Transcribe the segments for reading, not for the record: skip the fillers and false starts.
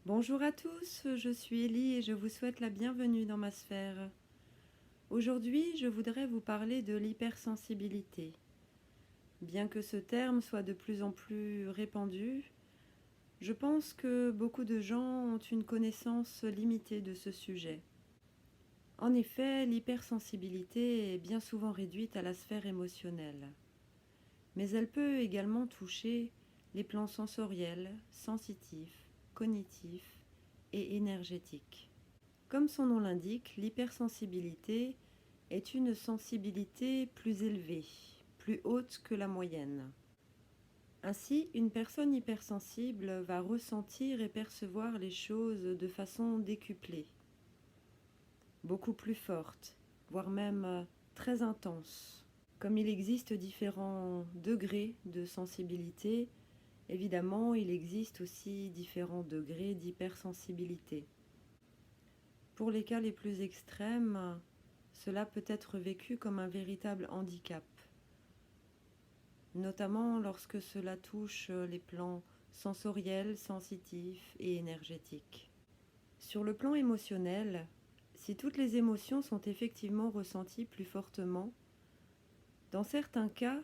Bonjour à tous, je suis Ellie et je vous souhaite la bienvenue dans ma sphère. Aujourd'hui, je voudrais vous parler de l'hypersensibilité. Bien que ce terme soit de plus en plus répandu, je pense que beaucoup de gens ont une connaissance limitée de ce sujet. En effet, l'hypersensibilité est bien souvent réduite à la sphère émotionnelle, mais elle peut également toucher les plans sensoriels, sensitifs, cognitifs et énergétiques. Comme son nom l'indique, l'hypersensibilité est une sensibilité plus élevée, plus haute que la moyenne. Ainsi, une personne hypersensible va ressentir et percevoir les choses de façon décuplée, beaucoup plus forte, voire même très intense. Comme il existe différents degrés de sensibilité, évidemment, il existe aussi différents degrés d'hypersensibilité. Pour les cas les plus extrêmes, cela peut être vécu comme un véritable handicap, notamment lorsque cela touche les plans sensoriels, sensitifs et énergétiques. Sur le plan émotionnel, si toutes les émotions sont effectivement ressenties plus fortement, dans certains cas,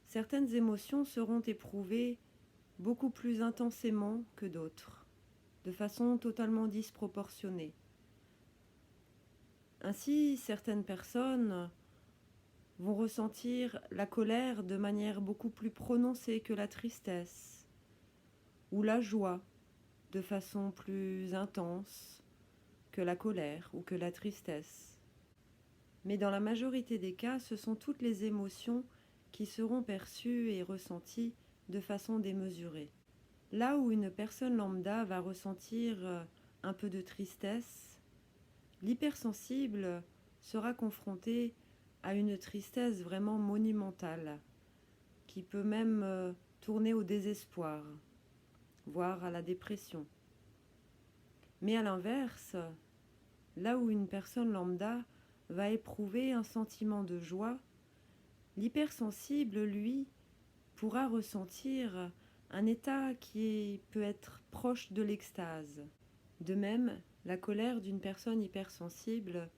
certaines émotions seront éprouvées beaucoup plus intensément que d'autres, de façon totalement disproportionnée. Ainsi, certaines personnes vont ressentir la colère de manière beaucoup plus prononcée que la tristesse, ou la joie de façon plus intense que la colère ou que la tristesse. Mais dans la majorité des cas, ce sont toutes les émotions qui seront perçues et ressenties de façon démesurée. Là où une personne lambda va ressentir un peu de tristesse, l'hypersensible sera confronté à une tristesse vraiment monumentale, qui peut même tourner au désespoir, voire à la dépression. Mais à l'inverse, là où une personne lambda va éprouver un sentiment de joie, l'hypersensible, lui, pourra ressentir un état qui peut être proche de l'extase. De même, la colère d'une personne hypersensible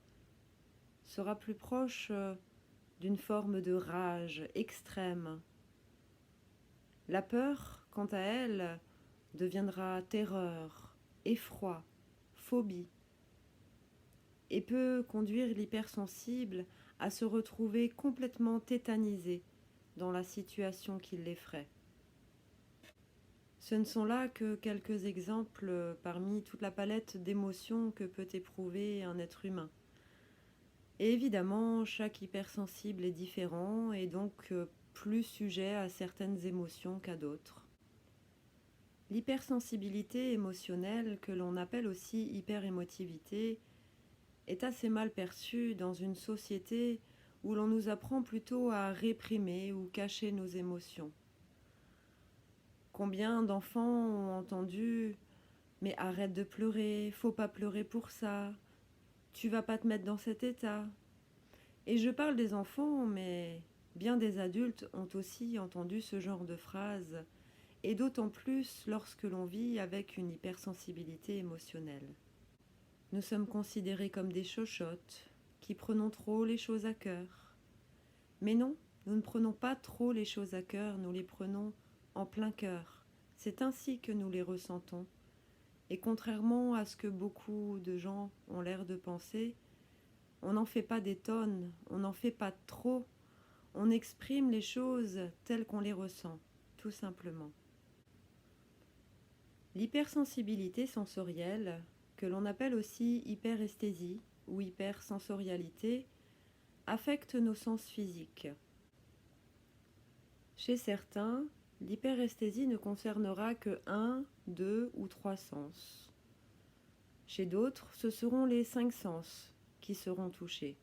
sera plus proche d'une forme de rage extrême. La peur, quant à elle, deviendra terreur, effroi, phobie, et peut conduire l'hypersensible à se retrouver complètement tétanisé dans la situation qui l'effraie. Ce ne sont là que quelques exemples parmi toute la palette d'émotions que peut éprouver un être humain. Et évidemment, chaque hypersensible est différent et donc plus sujet à certaines émotions qu'à d'autres. L'hypersensibilité émotionnelle, que l'on appelle aussi hyperémotivité, est assez mal perçue dans une société où l'on nous apprend plutôt à réprimer ou cacher nos émotions. Combien d'enfants ont entendu « Mais arrête de pleurer, faut pas pleurer pour ça, tu vas pas te mettre dans cet état ». Et je parle des enfants, mais bien des adultes ont aussi entendu ce genre de phrases, et d'autant plus lorsque l'on vit avec une hypersensibilité émotionnelle. Nous sommes considérés comme des chochottes, qui prenons trop les choses à cœur. Mais non, nous ne prenons pas trop les choses à cœur, nous les prenons en plein cœur. C'est ainsi que nous les ressentons. Et contrairement à ce que beaucoup de gens ont l'air de penser, on n'en fait pas des tonnes, on n'en fait pas trop, on exprime les choses telles qu'on les ressent, tout simplement. L'hypersensibilité sensorielle, que l'on appelle aussi hyperesthésie ou hypersensorialité, affecte nos sens physiques. Chez certains, l'hyperesthésie ne concernera que 1, 2 ou 3 sens. Chez d'autres, ce seront les 5 sens qui seront touchés.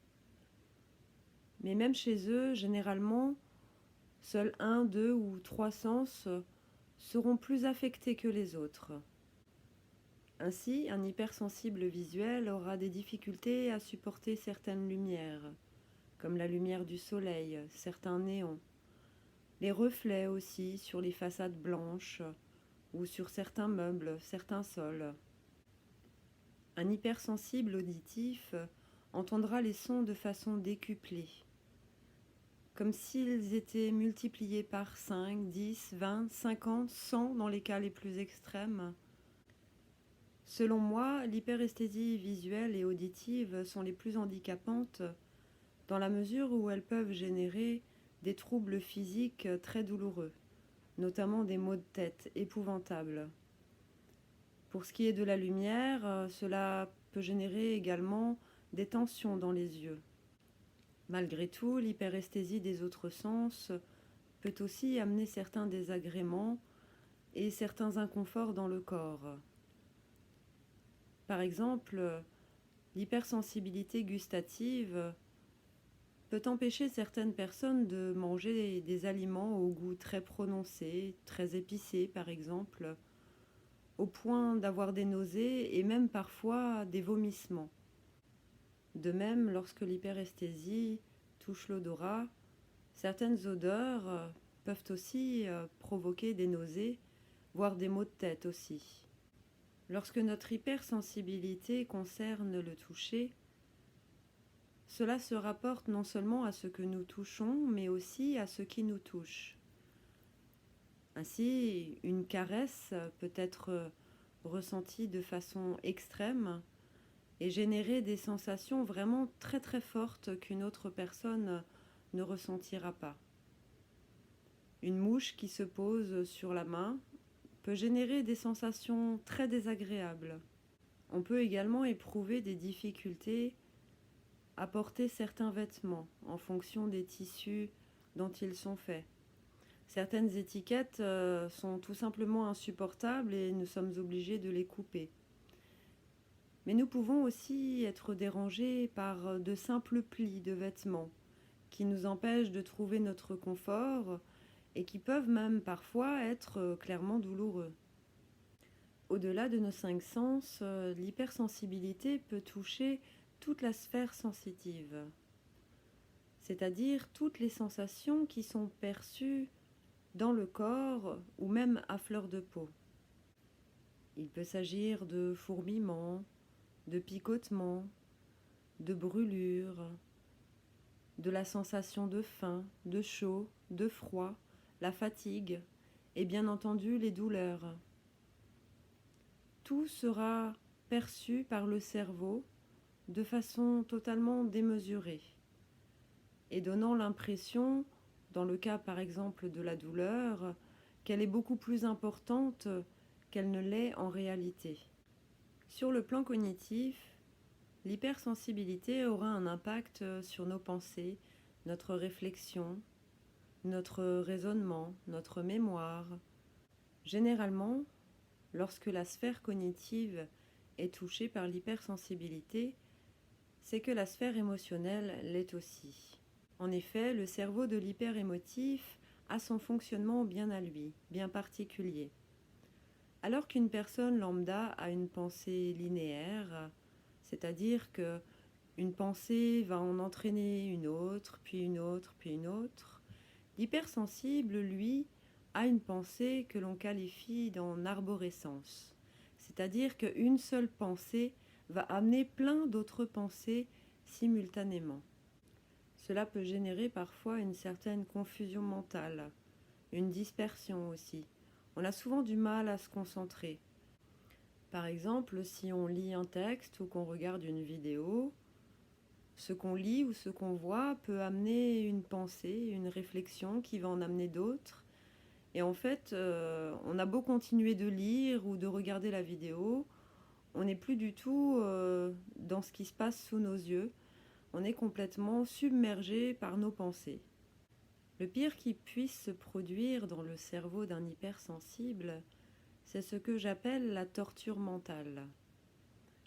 Mais même chez eux, généralement, seuls 1, 2 ou 3 sens seront plus affectés que les autres. Ainsi, un hypersensible visuel aura des difficultés à supporter certaines lumières, comme la lumière du soleil, certains néons, les reflets aussi sur les façades blanches ou sur certains meubles, certains sols. Un hypersensible auditif entendra les sons de façon décuplée, comme s'ils étaient multipliés par 5, 10, 20, 50, 100 dans les cas les plus extrêmes. Selon moi, l'hyperesthésie visuelle et auditive sont les plus handicapantes dans la mesure où elles peuvent générer des troubles physiques très douloureux, notamment des maux de tête épouvantables. Pour ce qui est de la lumière, cela peut générer également des tensions dans les yeux. Malgré tout, l'hyperesthésie des autres sens peut aussi amener certains désagréments et certains inconforts dans le corps. Par exemple, l'hypersensibilité gustative peut empêcher certaines personnes de manger des aliments au goût très prononcé, très épicé par exemple, au point d'avoir des nausées et même parfois des vomissements. De même, lorsque l'hyperesthésie touche l'odorat, certaines odeurs peuvent aussi provoquer des nausées, voire des maux de tête aussi. Lorsque notre hypersensibilité concerne le toucher, cela se rapporte non seulement à ce que nous touchons, mais aussi à ce qui nous touche. Ainsi, une caresse peut être ressentie de façon extrême et générer des sensations vraiment très très fortes qu'une autre personne ne ressentira pas. Une mouche qui se pose sur la main peut générer des sensations très désagréables. On peut également éprouver des difficultés à porter certains vêtements en fonction des tissus dont ils sont faits. Certaines étiquettes sont tout simplement insupportables et nous sommes obligés de les couper. Mais nous pouvons aussi être dérangés par de simples plis de vêtements qui nous empêchent de trouver notre confort et qui peuvent même parfois être clairement douloureux. Au-delà de nos 5 sens, l'hypersensibilité peut toucher toute la sphère sensitive, c'est-à-dire toutes les sensations qui sont perçues dans le corps ou même à fleur de peau. Il peut s'agir de fourmillements, de picotements, de brûlures, de la sensation de faim, de chaud, de froid, la fatigue et bien entendu les douleurs. Tout sera perçu par le cerveau de façon totalement démesurée et donnant l'impression, dans le cas par exemple de la douleur, qu'elle est beaucoup plus importante qu'elle ne l'est en réalité. Sur le plan cognitif, l'hypersensibilité aura un impact sur nos pensées, notre réflexion, notre raisonnement, notre mémoire. Généralement, lorsque la sphère cognitive est touchée par l'hypersensibilité, c'est que la sphère émotionnelle l'est aussi. En effet, le cerveau de l'hyperémotif a son fonctionnement bien à lui, bien particulier. Alors qu'une personne lambda a une pensée linéaire, c'est-à-dire qu'une pensée va en entraîner une autre, puis une autre, puis une autre, l'hypersensible, lui, a une pensée que l'on qualifie d'en arborescence, c'est-à-dire qu'une seule pensée va amener plein d'autres pensées simultanément. Cela peut générer parfois une certaine confusion mentale, une dispersion aussi. On a souvent du mal à se concentrer. Par exemple, si on lit un texte ou qu'on regarde une vidéo, ce qu'on lit ou ce qu'on voit peut amener une pensée, une réflexion qui va en amener d'autres. Et en fait, on a beau continuer de lire ou de regarder la vidéo, on n'est plus du tout dans ce qui se passe sous nos yeux. On est complètement submergé par nos pensées. Le pire qui puisse se produire dans le cerveau d'un hypersensible, c'est ce que j'appelle la torture mentale,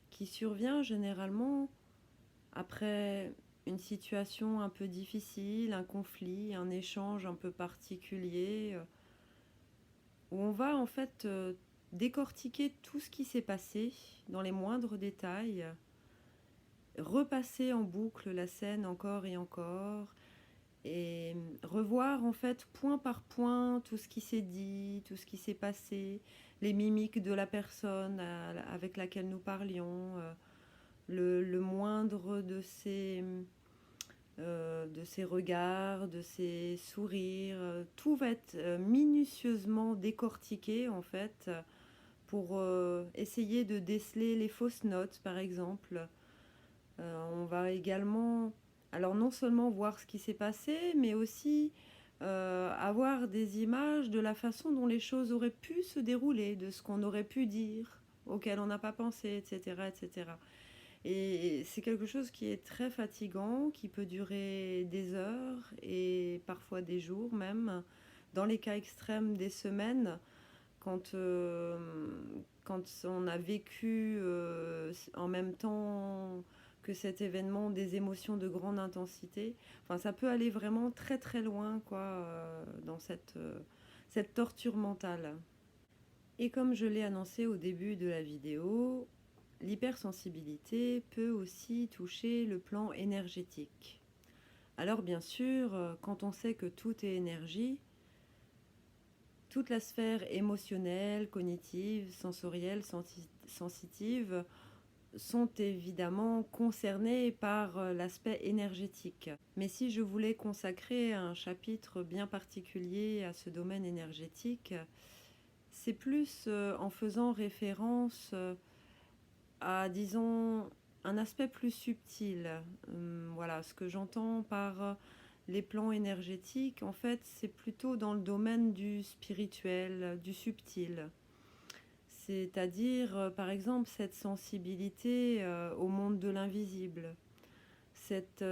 qui survient généralement après une situation un peu difficile, un conflit, un échange un peu particulier, où on va en fait décortiquer tout ce qui s'est passé dans les moindres détails, repasser en boucle la scène encore et encore, et revoir en fait point par point tout ce qui s'est dit, tout ce qui s'est passé, les mimiques de la personne avec laquelle nous parlions, le moindre de ses regards, de ses sourires, tout va être minutieusement décortiqué en fait pour essayer de déceler les fausses notes par exemple. On va également, alors non seulement voir ce qui s'est passé, mais aussi avoir des images de la façon dont les choses auraient pu se dérouler, de ce qu'on aurait pu dire, auquel on n'a pas pensé, etc., etc. Et c'est quelque chose qui est très fatigant, qui peut durer des heures et parfois des jours même, dans les cas extrêmes des semaines, quand, quand on a vécu en même temps que cet événement des émotions de grande intensité. Enfin, ça peut aller vraiment très très loin quoi, dans cette torture mentale. Et comme je l'ai annoncé au début de la vidéo, l'hypersensibilité peut aussi toucher le plan énergétique. Alors bien sûr, quand on sait que tout est énergie, toute la sphère émotionnelle, cognitive, sensorielle, sensitive sont évidemment concernées par l'aspect énergétique. Mais si je voulais consacrer un chapitre bien particulier à ce domaine énergétique, c'est plus en faisant référence à, disons, un aspect plus subtil. Voilà, ce que j'entends par les plans énergétiques, en fait, c'est plutôt dans le domaine du spirituel, du subtil. C'est-à-dire, par exemple, cette sensibilité au monde de l'invisible, cette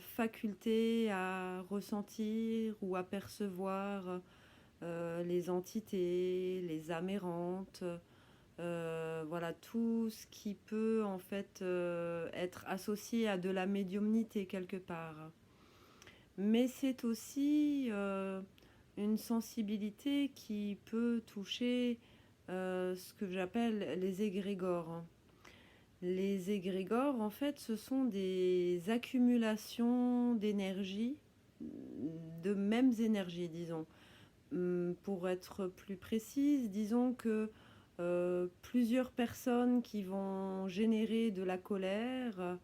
faculté à ressentir ou à percevoir les entités, les âmes errantes, voilà, tout ce qui peut en fait être associé à de la médiumnité quelque part. Mais c'est aussi une sensibilité qui peut toucher ce que j'appelle les égrégores. Les égrégores, en fait, ce sont des accumulations d'énergie, de mêmes énergies, disons. Pour être plus précise, disons que plusieurs personnes qui vont générer de la colère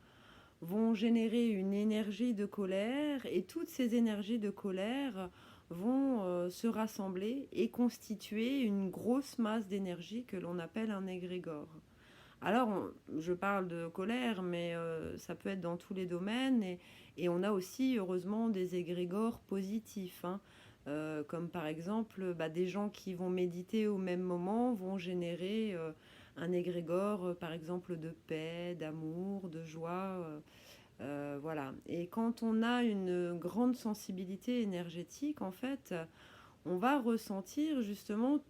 vont générer une énergie de colère et toutes ces énergies de colère vont se rassembler et constituer une grosse masse d'énergie que l'on appelle un égrégore. Alors, je parle de colère, mais ça peut être dans tous les domaines et on a aussi heureusement des égrégores positifs, hein. Comme par exemple des gens qui vont méditer au même moment vont générer un égrégore par exemple de paix, d'amour, de joie. Voilà. Et quand on a une grande sensibilité énergétique, en fait, on va ressentir justement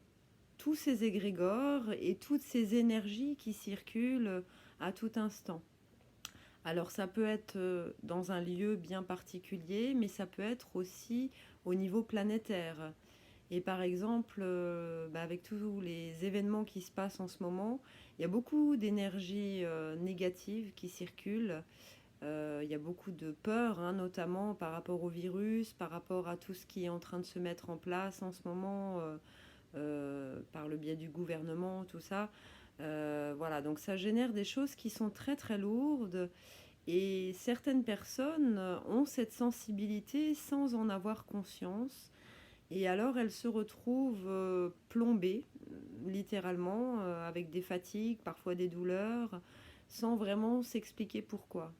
tous ces égrégores et toutes ces énergies qui circulent à tout instant. Alors ça peut être dans un lieu bien particulier, mais ça peut être aussi au niveau planétaire. Et par exemple, avec tous les événements qui se passent en ce moment, il y a beaucoup d'énergie négative qui circule. Il y a beaucoup de peur, hein, notamment par rapport au virus, par rapport à tout ce qui est en train de se mettre en place en ce moment, par le biais du gouvernement, tout ça. Voilà, donc ça génère des choses qui sont très très lourdes et certaines personnes ont cette sensibilité sans en avoir conscience et alors elles se retrouvent plombées, littéralement, avec des fatigues, parfois des douleurs, sans vraiment s'expliquer pourquoi.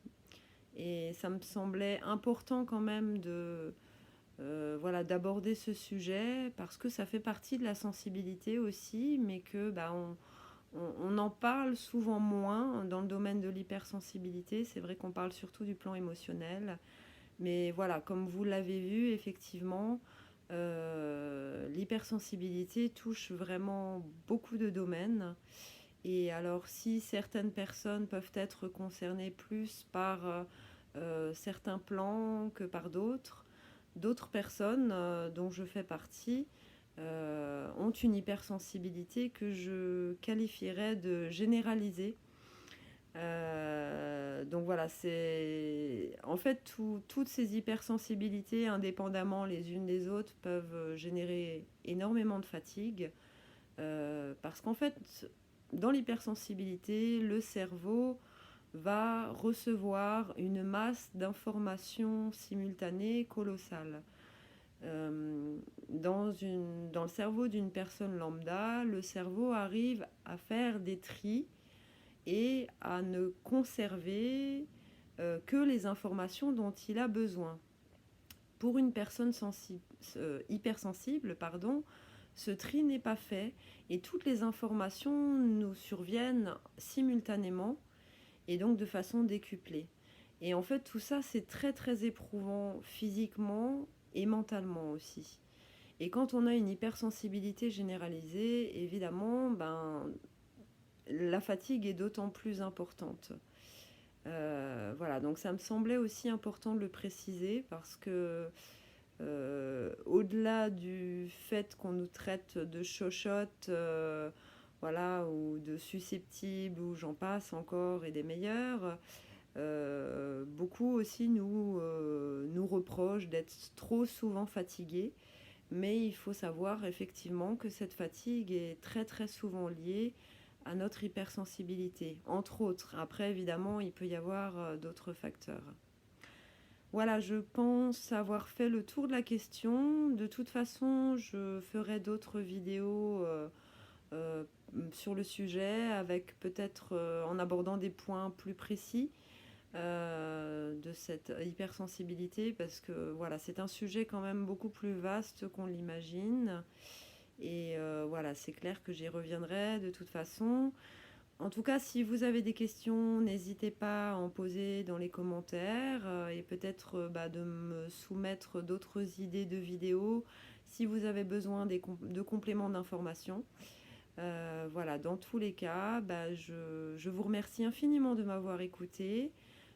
Et ça me semblait important quand même voilà, d'aborder ce sujet parce que ça fait partie de la sensibilité aussi, mais que on en parle souvent moins dans le domaine de l'hypersensibilité. C'est vrai qu'on parle surtout du plan émotionnel. Mais voilà, comme vous l'avez vu, effectivement, l'hypersensibilité touche vraiment beaucoup de domaines. Et alors, si certaines personnes peuvent être concernées plus par certains plans que par d'autres, d'autres personnes dont je fais partie ont une hypersensibilité que je qualifierais de généralisée. Donc voilà, c'est en fait toutes ces hypersensibilités, indépendamment les unes des autres, peuvent générer énormément de fatigue. Parce qu'en fait, dans l'hypersensibilité, le cerveau va recevoir une masse d'informations simultanées colossale. Dans le cerveau d'une personne lambda, le cerveau arrive à faire des tris et à ne conserver que les informations dont il a besoin. Pour une personne hypersensible, ce tri n'est pas fait et toutes les informations nous surviennent simultanément et donc de façon décuplée. Et en fait, tout ça, c'est très très éprouvant physiquement et mentalement aussi. Et quand on a une hypersensibilité généralisée, évidemment, la fatigue est d'autant plus importante. Voilà, donc ça me semblait aussi important de le préciser parce que au-delà du fait qu'on nous traite de chochotte, voilà, ou de susceptibles, ou j'en passe encore, et des meilleurs, beaucoup aussi nous reprochent d'être trop souvent fatigués. Mais il faut savoir effectivement que cette fatigue est très très souvent liée à notre hypersensibilité, entre autres. Après, évidemment, il peut y avoir d'autres facteurs. Voilà, je pense avoir fait le tour de la question. De toute façon, je ferai d'autres vidéos euh, sur le sujet, avec peut-être en abordant des points plus précis de cette hypersensibilité, parce que voilà, c'est un sujet quand même beaucoup plus vaste qu'on l'imagine. Et voilà, c'est clair que j'y reviendrai de toute façon. En tout cas, si vous avez des questions, n'hésitez pas à en poser dans les commentaires et peut-être de me soumettre d'autres idées de vidéos si vous avez besoin de compléments d'informations. Voilà, dans tous les cas, je vous remercie infiniment de m'avoir écouté.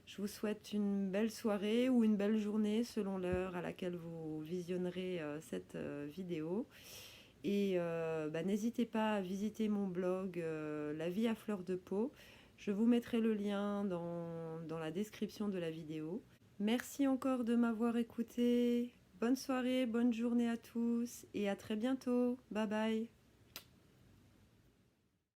Je vous souhaite une belle soirée ou une belle journée selon l'heure à laquelle vous visionnerez cette vidéo. Et n'hésitez pas à visiter mon blog La vie à fleur de peau. Je vous mettrai le lien dans la description de la vidéo. Merci encore de m'avoir écouté. Bonne soirée, bonne journée à tous et à très bientôt. Bye bye.